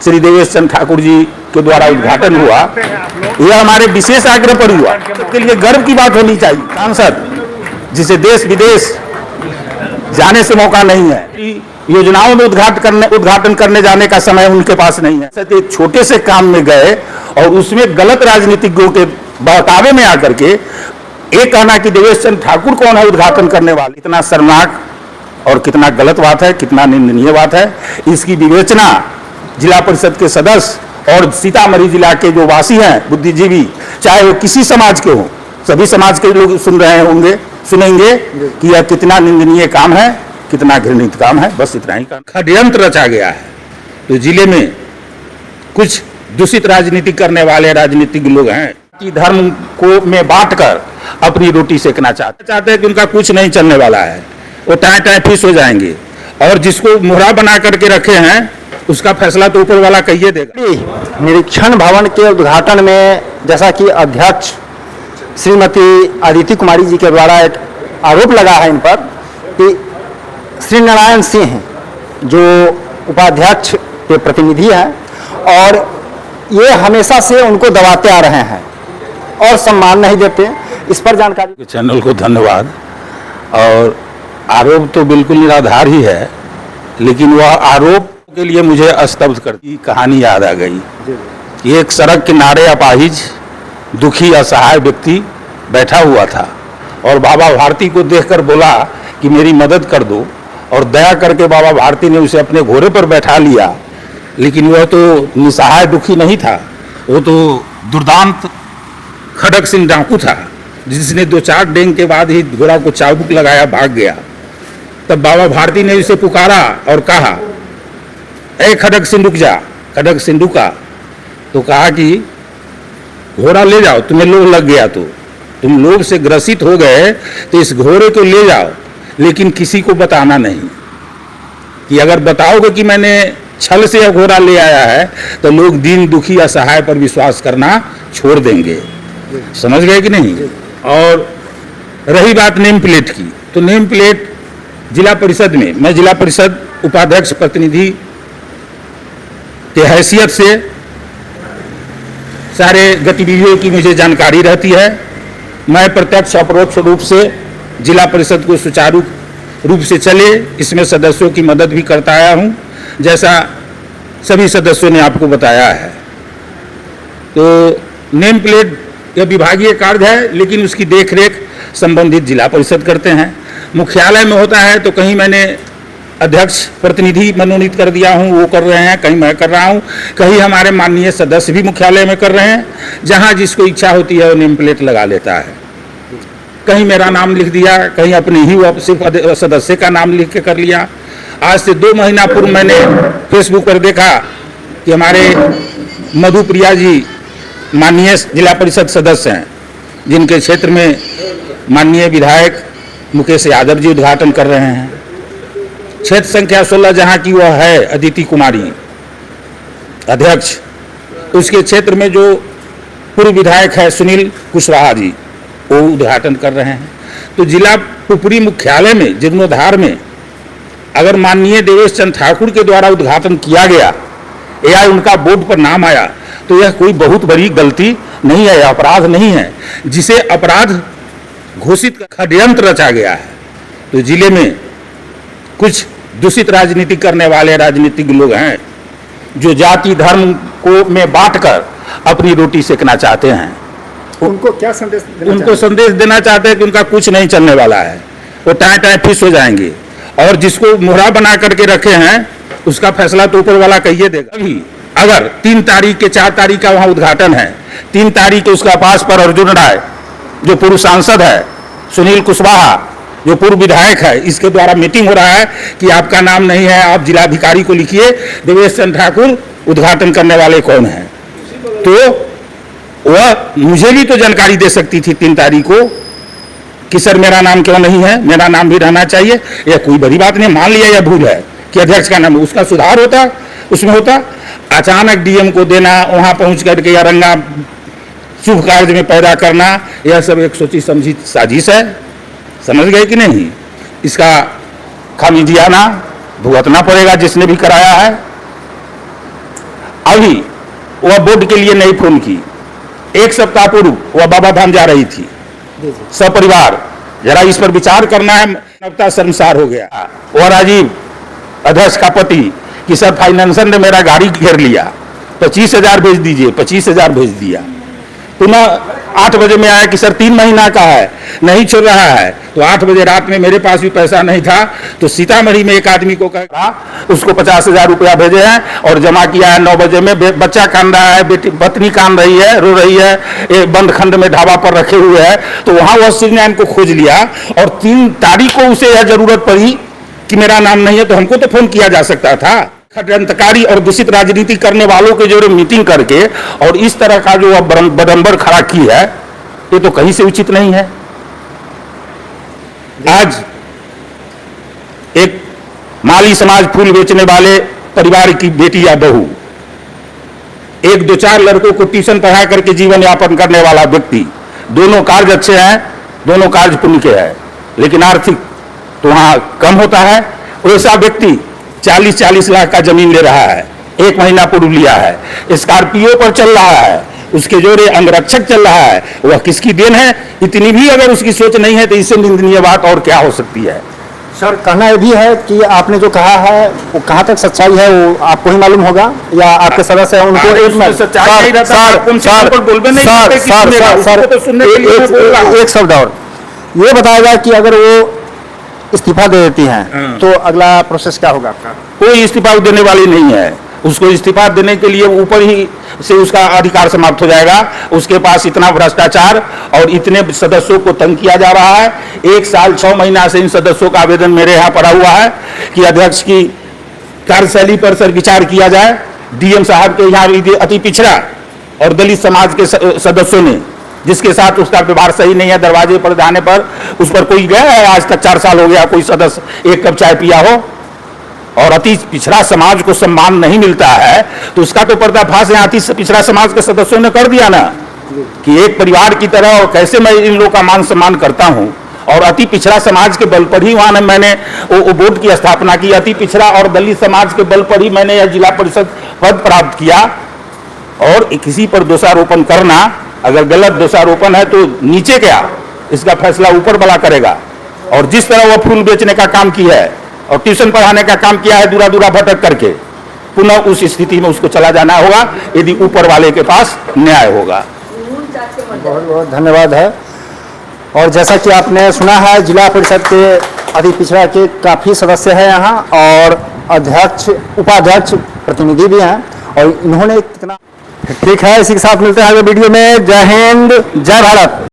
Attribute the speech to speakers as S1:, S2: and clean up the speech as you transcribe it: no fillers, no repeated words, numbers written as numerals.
S1: श्री देवेश चंद्र ठाकुर जी के द्वारा उद्घाटन हुआ, यह हमारे विशेष आग्रह पर हुआ। के लिए गर्व की बात होनी चाहिए। सांसद जिसे देश विदेश जाने से मौका नहीं है, योजनाओं में उद्घाटन करने जाने का समय उनके पास नहीं है। एक छोटे से काम में गए और उसमें गलत राजनीतिज्ञों के बहकावे में आकर के एक कहना कि देवेश चंद्र ठाकुर कौन है उद्घाटन करने वाले, इतना शर्मनाक और कितना गलत बात है, कितना निंदनीय बात है। इसकी विवेचना जिला परिषद के सदस्य और सीतामढ़ी जिला के जो वासी हैं बुद्धिजीवी, चाहे वो किसी समाज के हों, सभी समाज के लोग सुन रहे होंगे, सुनेंगे कि यह कितना निंदनीय काम है, कितना घृणित काम है। बस इतना ही काम। षड्यंत्र रचा गया है। तो जिले में कुछ दूषित राजनीति करने वाले राजनीतिक लोग हैं कि धर्म को में बांटकर अपनी रोटी सेकना चाहते हैं कि उनका कुछ नहीं चलने वाला है, वो टाए टाए फिश हो जाएंगे। और जिसको मोहरा बना करके रखे हैं उसका फैसला तो ऊपर वाला कहिए देगा।
S2: निरीक्षण भवन के उद्घाटन में जैसा कि अध्यक्ष श्रीमती अदिति कुमारी जी के द्वारा एक आरोप लगा है इन पर कि श्री नारायण सिंह जो उपाध्यक्ष के प्रतिनिधि हैं और ये हमेशा से उनको दबाते आ रहे हैं और सम्मान नहीं देते, इस पर जानकारी।
S1: चैनल को धन्यवाद। और आरोप तो बिल्कुल निराधार ही है, लेकिन वह आरोप के लिए मुझे स्तब्ध करती कहानी याद आ गई। एक सड़क किनारे अपाहिज दुखी असहाय व्यक्ति बैठा हुआ था और बाबा भारती को देखकर बोला कि मेरी मदद कर दो, और दया करके बाबा भारती ने उसे अपने घोड़े पर बैठा लिया। लेकिन वह तो निसहाय दुखी नहीं था, वो तो दुर्दांत खड़ग सिंह डाकू था, जिसने 2-4 डेंग के बाद ही घोड़ा को चाबुक लगाया, भाग गया। तब बाबा भारती ने उसे पुकारा और कहा, ए खड़ग सिंह रुक जा। खड़ग सिंह रुका तो कहा कि घोड़ा ले जाओ, तुम्हें लोभ लग गया तो तुम लोभ से ग्रसित हो गए तो इस घोड़े को ले जाओ, लेकिन किसी को बताना नहीं। कि अगर बताओगे कि मैंने छल से यह घोड़ा ले आया है तो लोग दीन दुखी असहाय पर विश्वास करना छोड़ देंगे। समझ गए कि नहीं। और रही बात नेम प्लेट की, तो नेम प्लेट जिला परिषद में, मैं जिला परिषद उपाध्यक्ष प्रतिनिधि के हैसियत से सारे गतिविधियों की मुझे जानकारी रहती है। मैं प्रत्यक्ष अपरोक्ष रूप से जिला परिषद को सुचारू रूप से चले इसमें सदस्यों की मदद भी करता आया हूं, जैसा सभी सदस्यों ने आपको बताया है। तो नेम प्लेट यह विभागीय कार्य है, लेकिन उसकी देखरेख संबंधित जिला परिषद करते हैं। मुख्यालय में होता है तो कहीं मैंने अध्यक्ष प्रतिनिधि मनोनीत कर दिया हूं, वो कर रहे हैं, कहीं मैं कर रहा हूं, कहीं हमारे माननीय सदस्य भी मुख्यालय में कर रहे हैं। जहां जिसको इच्छा होती है वो नेम प्लेट लगा लेता है। कहीं मेरा नाम लिख दिया, कहीं अपने ही सिर्फ सदस्य का नाम लिख के कर लिया। आज से 2 महीना पूर्व मैंने फेसबुक पर देखा कि हमारे मधुप्रिया जी माननीय जिला परिषद सदस्य हैं, जिनके क्षेत्र में माननीय विधायक मुकेश यादव जी उद्घाटन कर रहे हैं। क्षेत्र संख्या 16 जहां की वह है अदिति कुमारी अध्यक्ष, उसके क्षेत्र में जो पूर्व विधायक है सुनील कुशवाहा जी, वो उद्घाटन कर रहे हैं। तो जिला पुपरी मुख्यालय में जीर्णोद्धार में अगर माननीय देवेश चंद्र ठाकुर के द्वारा उद्घाटन किया गया या उनका बोर्ड पर नाम आया तो यह कोई बहुत बड़ी गलती नहीं है, अपराध नहीं है, जिसे अपराध घोषित षड्यंत्र रचा गया है। तो जिले में कुछ दूषित राजनीति करने वाले राजनीतिक लोग हैं जो जाति धर्म को में बांटकर अपनी रोटी सेकना चाहते हैं।
S2: उनको क्या संदेश
S1: देना चाहते हैं कि उनका कुछ नहीं चलने वाला है, वो टाए टाए फिश हो जाएंगे। और जिसको मोहरा बना करके रखे हैं उसका फैसला तो ऊपर वाला कहिए देगा। अभी अगर 3 तारीख के 4 तारीख का वहां उद्घाटन है, 3 तारीख के उसका पास पर अर्जुन राय जो पूर्व सांसद है, सुनील कुशवाहा जो पूर्व विधायक है, इसके द्वारा मीटिंग हो रहा है कि आपका नाम नहीं है, आप जिलाधिकारी को लिखिए देवेश चंद्र ठाकुर उद्घाटन करने वाले कौन है। तो वह मुझे भी तो जानकारी दे सकती थी 3 तारीख को कि सर मेरा नाम क्यों नहीं है, मेरा नाम भी रहना चाहिए। यह कोई बड़ी बात नहीं, मान लिया यह भूल है कि अध्यक्ष का नाम, उसका सुधार होता उसमें होता। अचानक डीएम को देना, वहां पहुंच करके अरंगा शुभ कार्य में पैदा करना, यह सब एक सोची समझी साजिश है। समझ गए कि नहीं। इसका खामियाजा भुगतना पड़ेगा जिसने भी कराया है। अभी वह बोर्ड के लिए नहीं फोन की। एक सप्ताह पूर्व वह बाबा धाम जा रही थी सपरिवार। जरा इस पर विचार करना है। मानवता शर्मसार हो गया। वह राजीव अध्यक्ष का पति कि सर फाइनेंसर ने मेरा गाड़ी घेर लिया, 25,000 भेज दीजिए, 25,000 भेज दिया। पुनः 8 बजे में आया कि सर 3 महीना का है, नहीं छोड़ रहा है। तो 8 बजे रात में मेरे पास भी पैसा नहीं था, तो सीतामढ़ी में एक आदमी को कहा, उसको 50,000 रुपया भेजे हैं और जमा किया है। 9 बजे में बच्चा कान रहा है, बेटी पत्नी कान रही है, रो रही है, एक बंद खंड में ढाबा पर रखे हुए है। तो वहां वह श्रीनारायण को खोज लिया और 3 तारीख को उसे यह जरूरत पड़ी कि मेरा नाम नहीं है, तो हमको तो फोन किया जा सकता था। षड्यंत्रकारी और दूषित राजनीति करने वालों के जोड़े मीटिंग करके और इस तरह का जो बदंबर खड़ा की है, ये तो कहीं से उचित नहीं है। आज एक माली समाज फूल बेचने वाले परिवार की बेटी या बहू, 1-2-4 लड़कों को ट्यूशन पढ़ा करके जीवन यापन करने वाला व्यक्ति, दोनों कार्य अच्छे हैं, दोनों कार्य पुण्य के हैं, लेकिन आर्थिक तो वहां कम होता है। वैसा व्यक्ति 40-40 लाख का जमीन ले रहा है, 1 महीना पूर्व लिया है, स्कॉर्पियो पर चल रहा है, उसके जोड़े अंगरक्षक चल रहा है। वह किसकी देन है? इतनी भी अगर उसकी सोच नहीं है तो इससे निंदनीय बात और क्या हो सकती है।
S2: सर, कहना यह भी है कि आपने जो कहा है वो कहाँ तक सच्चाई है वो आपको ही मालूम होगा या आपके सदस्य हैं उनको? एक मिनट
S1: सच्चाई नहीं रहता,
S2: एक शब्द और ये बताएगा कि अगर वो इस्तीफा दे देती हैं तो अगला प्रोसेस क्या होगा आपका?
S1: कोई इस्तीफा देने वाली नहीं है। उसको इस्तीफा देने के लिए ऊपर ही से उसका अधिकार समाप्त हो जाएगा। उसके पास इतना भ्रष्टाचार और इतने सदस्यों को तंग किया जा रहा है। 1 साल 6 महीना से इन सदस्यों का आवेदन मेरे यहाँ पड़ा हुआ है कि अध्यक्ष की कार्यशैली पर सर विचार किया जाए। डीएम साहब के यहाँ अति पिछड़ा और दलित समाज के सदस्यों ने, जिसके साथ उसका व्यवहार सही नहीं है, दरवाजे पर जाने पर उस पर कोई गया है? आज तक 4 साल हो गया कोई सदस्य 1 कप चाय पिया हो? और अति पिछड़ा समाज को सम्मान नहीं मिलता है तो उसका तो पर्दाफाश यहाँ अति पिछड़ा समाज के सदस्यों ने कर दिया ना, कि एक परिवार की तरह और कैसे मैं इन लोगों का मान सम्मान करता हूँ। और अति पिछड़ा समाज के बल पर ही वहां मैंने वो बोर्ड की स्थापना की। अति पिछड़ा और दलित समाज के बल पर ही मैंने यह जिला परिषद पद प्राप्त किया। और किसी पर दोषारोपण करना, अगर गलत दोषारोपण है तो नीचे क्या, इसका फैसला ऊपर वाला करेगा। और जिस तरह वह फूल बेचने का काम किया है और ट्यूशन पढ़ाने का काम किया है, दूरा दूरा भटक करके, पुनः उस स्थिति में उसको चला जाना होगा यदि ऊपर वाले के पास न्याय होगा।
S2: बहुत बहुत धन्यवाद है। और जैसा कि आपने सुना है, जिला परिषद के अति पिछड़ा के काफ़ी सदस्य हैं यहाँ और अध्यक्ष, उपाध्यक्ष, प्रतिनिधि भी हैं और इन्होंने कितना ठीक है। इसी के साथ मिलते हैं अगले वीडियो में। जय हिंद, जय भारत।